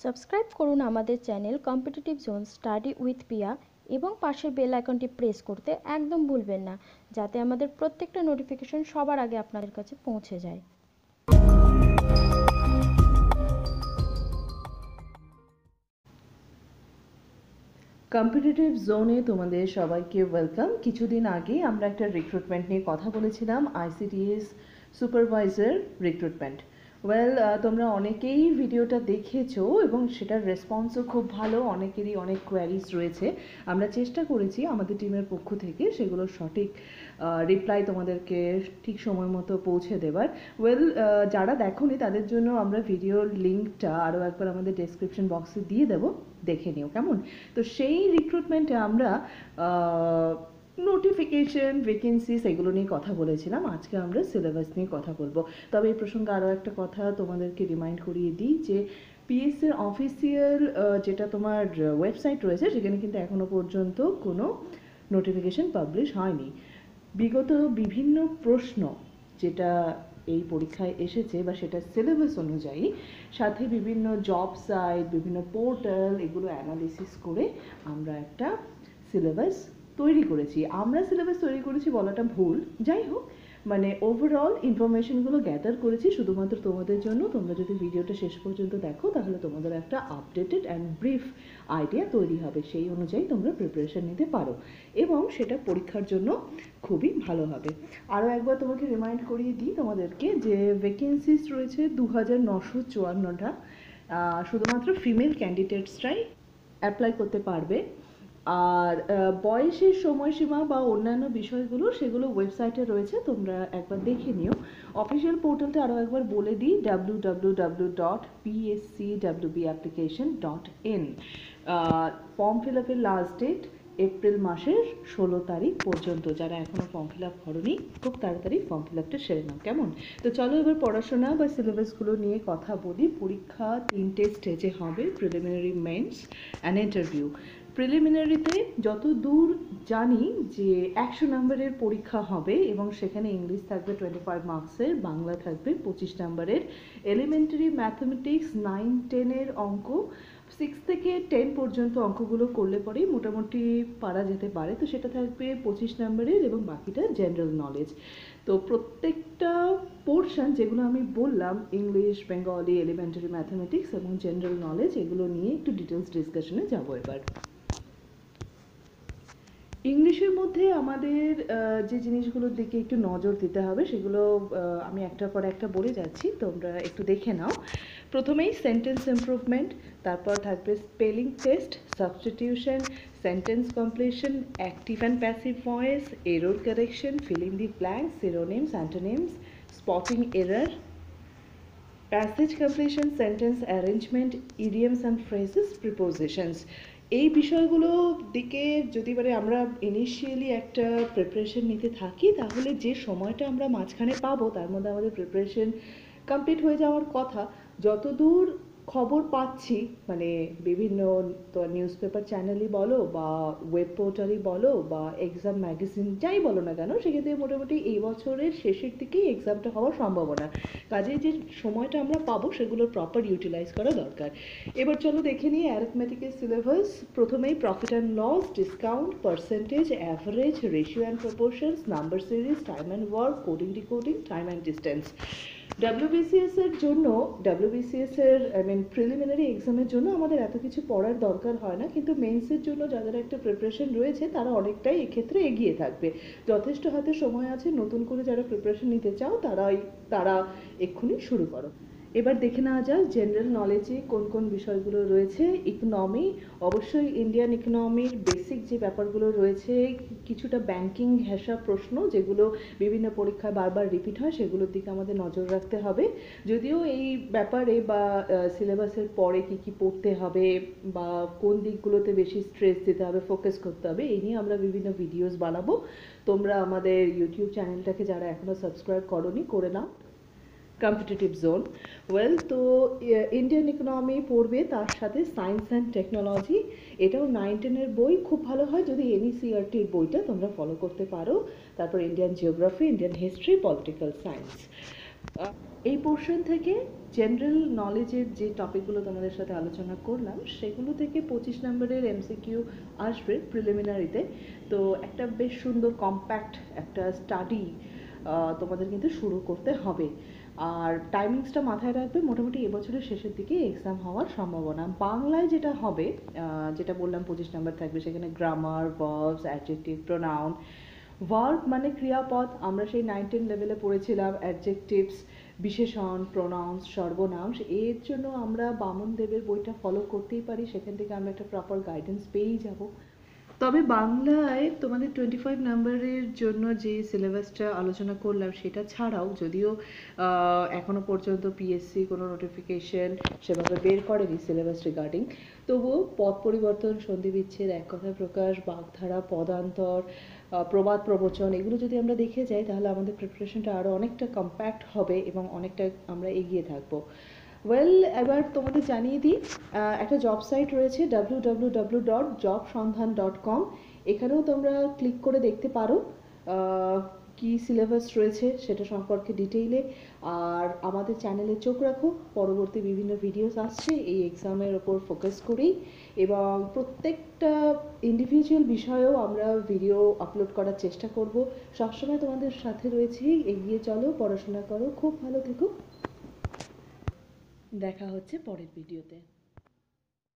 Subscribe করুন আমাদের channel competitive zone study with Piya এবং পাশের বেল আইকনটি প্রেস করতে একদম ভুলবেন না, যাতে আমাদের প্রত্যেকটা নোটিফিকেশন সবার আগে আপনাদের কাছে পৌঁছে যায়। কম্পিটিটিভ জোনে তোমাদের সবাইকে ওয়েলকাম। কিছুদিন আগে আমরা একটা রিক্রুটমেন্ট নিয়ে কথা বলেছিলাম, আইসিডিএস সুপারভাইজার রিক্রুটমেন্ট। তোমরা অনেকেই ভিডিওটা দেখেছো এবং সেটার রেসপন্সও খুব ভালো, অনেকেরই অনেক কোয়ারিজ রয়েছে। আমরা চেষ্টা করেছি আমাদের টিমের পক্ষ থেকে সেগুলো সঠিক রিপ্লাই তোমাদেরকে ঠিক সময় মতো পৌঁছে দেবার। যারা দেখোনি তাদের জন্য আমরা ভিডিওর লিঙ্কটা আরও একবার আমাদের ডেসক্রিপশন বক্সে দিয়ে দেবো, দেখে নিও কেমন। তো সেই রিক্রুটমেন্টে আমরা নোটিফিকেশন, ভ্যাকেন্সিস এগুলো নিয়ে কথা বলেছিলাম। আজকে আমরা সিলেবাস নিয়ে কথা বলবো। তবে এই প্রসঙ্গে আরও একটা কথা তোমাদেরকে রিমাইন্ড করিয়ে দিই যে পিএসসির অফিসিয়াল যেটা তোমার ওয়েবসাইট রয়েছে সেখানে কিন্তু এখনও পর্যন্ত কোনো নোটিফিকেশন পাবলিশ হয়নি। বিগত বিভিন্ন প্রশ্ন যেটা এই পরীক্ষায় এসেছে বা সেটা সিলেবাস অনুযায়ী, সাথে বিভিন্ন জব সাইট, বিভিন্ন পোর্টাল, এগুলো অ্যানালিসিস করে আমরা একটা সিলেবাস তৈরি করেছি। আমরা সিলেবাস তৈরি করেছি বলাটা ভুল, যাই হোক, মানে ওভারঅল ইনফরমেশনগুলো গ্যাদার করেছি শুধুমাত্র তোমাদের জন্য। তোমরা যদি ভিডিওটা শেষ পর্যন্ত দেখো তাহলে তোমাদের একটা আপডেটেড অ্যান্ড ব্রিফ আইডিয়া তৈরি হবে, সেই অনুযায়ী তোমরা প্রিপারেশন নিতে পারো এবং সেটা পরীক্ষার জন্য খুবই ভালো হবে। আরও একবার তোমাকে রিমাইন্ড করিয়ে দিই তোমাদেরকে যে ভ্যাকেন্সিস রয়েছে 2954টা। শুধুমাত্র ফিমেল ক্যান্ডিডেটসরাই অ্যাপ্লাই করতে পারবে। আর বয়সের সময়সীমা বা অন্যান্য বিষয়গুলো সেগুলো ওয়েবসাইটে রয়েছে, তোমরা একবার দেখে নিও। অফিসিয়াল পোর্টালটা আরও একবার বলে দিই, www.pscwbapplication.in। ফর্ম ফিল আপের লাস্ট ডেট এপ্রিল মাসের 16 তারিখ পর্যন্ত। যারা এখনও ফর্ম ফিল আপ করোনি খুব তাড়াতাড়ি ফর্ম ফিল আপটা সেরে নাও কেমন। তো চলো এবার পড়াশোনা বা সিলেবাসগুলো নিয়ে কথা বলি। পরীক্ষা 3টে স্টেজে হবে, প্রিলিমিনারি, মেন্স অ্যান্ড ইন্টারভিউ। প্রিলিমিনারিতে যত দূর জানি যে 100 নম্বরের পরীক্ষা হবে এবং সেখানে ইংলিশ থাকবে 25 মার্কসের, বাংলা থাকবে 25 নম্বরের, এলিমেন্টারি ম্যাথমেটিক্স 9-10-এর অঙ্ক, 6 থেকে 10 পর্যন্ত অঙ্কগুলো করলে পরেই মোটামুটি পারা যেতে পারে, তো সেটা থাকবে 25 নম্বরের এবং বাকিটা জেনারেল নলেজ। তো প্রত্যেকটা পোর্শন যেগুলো আমি বললাম, ইংলিশ, বেঙ্গলি, এলিমেন্টারি ম্যাথমেটিক্স এবং জেনারেল নলেজ, এগুলো নিয়ে একটু ডিটেলস ডিসকাশনে যাবো এবার। ইংলিশের মধ্যে আমাদের যে জিনিসগুলোর দিকে একটু নজর দিতে হবে সেগুলো আমি একটার পর একটা বলে যাচ্ছি, তোমরা একটু দেখে নাও। প্রথমেই সেন্টেন্স ইমপ্রুভমেন্ট, তারপর থাকবে spelling test, substitution, sentence completion, active and passive voice, error correction, fill in the blanks, synonyms, antonyms, spotting error, passage completion, sentence arrangement, idioms and phrases, prepositions. এই বিষয়গুলো দিকে যদি আমরা ইনিশিয়ালি একটা প্রিপারেশন নিতে থাকি তাহলে যে সময়টা আমরা মাঝখানে পাবো তার মধ্যে আমাদের প্রিপারেশন কমপ্লিট হয়ে যাওয়ার কথা। যতদূর খবর পাচ্ছি, মানে বিভিন্ন নিউজ পেপার চ্যানেলই বলো বা ওয়েব পোর্টালই বলো বা এক্সাম ম্যাগাজিন যাই বলো না কেন, সেক্ষেত্রে মোটামুটি এই বছরের শেষের দিকেই এক্সামটা হওয়ার সম্ভাবনা। কাজেই যে সময়টা আমরা পাবো সেগুলোর প্রপার ইউটিলাইজ করা দরকার। এবার চলো দেখে নিই অ্যারিথমেটিকের সিলেবাস। প্রথমেই profit and loss, discount, percentage, average, ratio and proportions, number series, time and work, coding decoding, time and distance. WBCS এর জন্য, WBCS এর প্রিলিমিনারি এক্সামের জন্য আমাদের এত কিছু পড়ার দরকার হয় না, কিন্তু মেন্সের জন্য যাদের একটা প্রিপারেশন রয়েছে তারা অনেকটাই এক্ষেত্রে এগিয়ে থাকবে। যথেষ্ট হাতে সময় আছে, নতুন করে যারা প্রিপারেশন নিতে চাও তারা এক্ষুনি শুরু করো। এবার দেখে নেওয়া যাক জেনারেল নলেজে কোন কোন বিষয়গুলো রয়েছে। ইকোনমি, অবশ্যই ইন্ডিয়ান ইকোনমির বেসিক যে ব্যাপারগুলো রয়েছে, কিছুটা ব্যাংকিং ঘেঁষা প্রশ্ন যেগুলো বিভিন্ন পরীক্ষায় বারবার রিপিট হয়, সেগুলোর দিকে আমাদের নজর রাখতে হবে। যদিও এই ব্যাপারে বা সিলেবাসের পরে কি কি পড়তে হবে বা কোন দিকগুলোতে বেশি স্ট্রেস দিতে হবে, ফোকাস করতে হবে, এই নিয়ে আমরা বিভিন্ন ভিডিওস বানাবো। তোমরা আমাদের ইউটিউব চ্যানেলটাকে যারা এখনও সাবস্ক্রাইব করোনি করে নাও, কম্পিটিটিভ জোন। তো ইন্ডিয়ান ইকোনমি পড়বে, তার সাথে সায়েন্স অ্যান্ড টেকনোলজি, এটাও 9-10-এর বই, খুব ভালো হয় যদি NCERTর বইটা তোমরা ফলো করতে পারো। তারপর Indian geography, Indian history, political science. এই পোর্শন থেকে জেনারেল নলেজের যে টপিকগুলো তোমাদের সাথে আলোচনা করলাম সেগুলো থেকে 25 নম্বরের এমসিকিউ আসবে প্রিলিমিনারিতে। তো একটা বেশ সুন্দর কম্প্যাক্ট একটা স্টাডি তোমাদের কিন্তু শুরু করতে হবে। আর টাইমিংসটা মাথায় রাখবে, মোটামুটি এবছরের শেষের দিকে এক্সাম হওয়ার সম্ভাবনা। বাংলায় যেটা হবে, যেটা বললাম 25 নম্বর থাকবে, সেখানে grammar, verbs, adjective, pronoun. Verb মানে ক্রিয়াপদ, আমরা সেই 9-10 লেভেলে পড়েছিলাম। অ্যাডজেক্টিভস বিশেষণ, প্রোনাউন্স, সর্বনাম। এর জন্য আমরা বামন দেবের বইটা ফলো করতেই পারি, সেখান থেকে আমরা একটা প্রপার গাইডেন্স পেয়েই যাব। তবে বাংলায় তোমাদের 25 নাম্বারের জন্য যে সিলেবাসটা আলোচনা করলাম সেটা ছাড়াও, যদিও এখনো পর্যন্ত পিএসসি কোনো নোটিফিকেশন সেভাবে বের করেনি সিলেবাস রিগার্ডিং, তবুও পদ পরিবর্তন, সন্ধি বিচ্ছেদ, এক কথায় প্রকাশ, বাগধারা, পদান্তর, প্রবাদ প্রবচন, এগুলো যদি আমরা দেখে যাই তাহলে আমাদের প্রিপারেশনটা আরও অনেকটা কম্প্যাক্ট হবে এবং অনেকটা আমরা এগিয়ে থাকবো। ওয়েল, এবার তোমাদের জানিয়ে দিই, একটা জব সাইট রয়েছে www.jobsandhan.com। এখানেও তোমরা ক্লিক করে দেখতে পারো কি সিলেবাস রয়েছে সেটা সম্পর্কে ডিটেইলে। আর আমাদের চ্যানেলে চোখ রাখো, পরবর্তী বিভিন্ন ভিডিওস আসছে এই এক্সামের ওপর ফোকাস করেই, এবং প্রত্যেকটা ইন্ডিভিজুয়াল বিষয়েও আমরা ভিডিও আপলোড করার চেষ্টা করব। সবসময় তোমাদের সাথে রয়েছি, এগিয়ে চলো, পড়াশোনা করো, খুব ভালো থেকো। দেখা হচ্ছে পরের ভিডিওতে।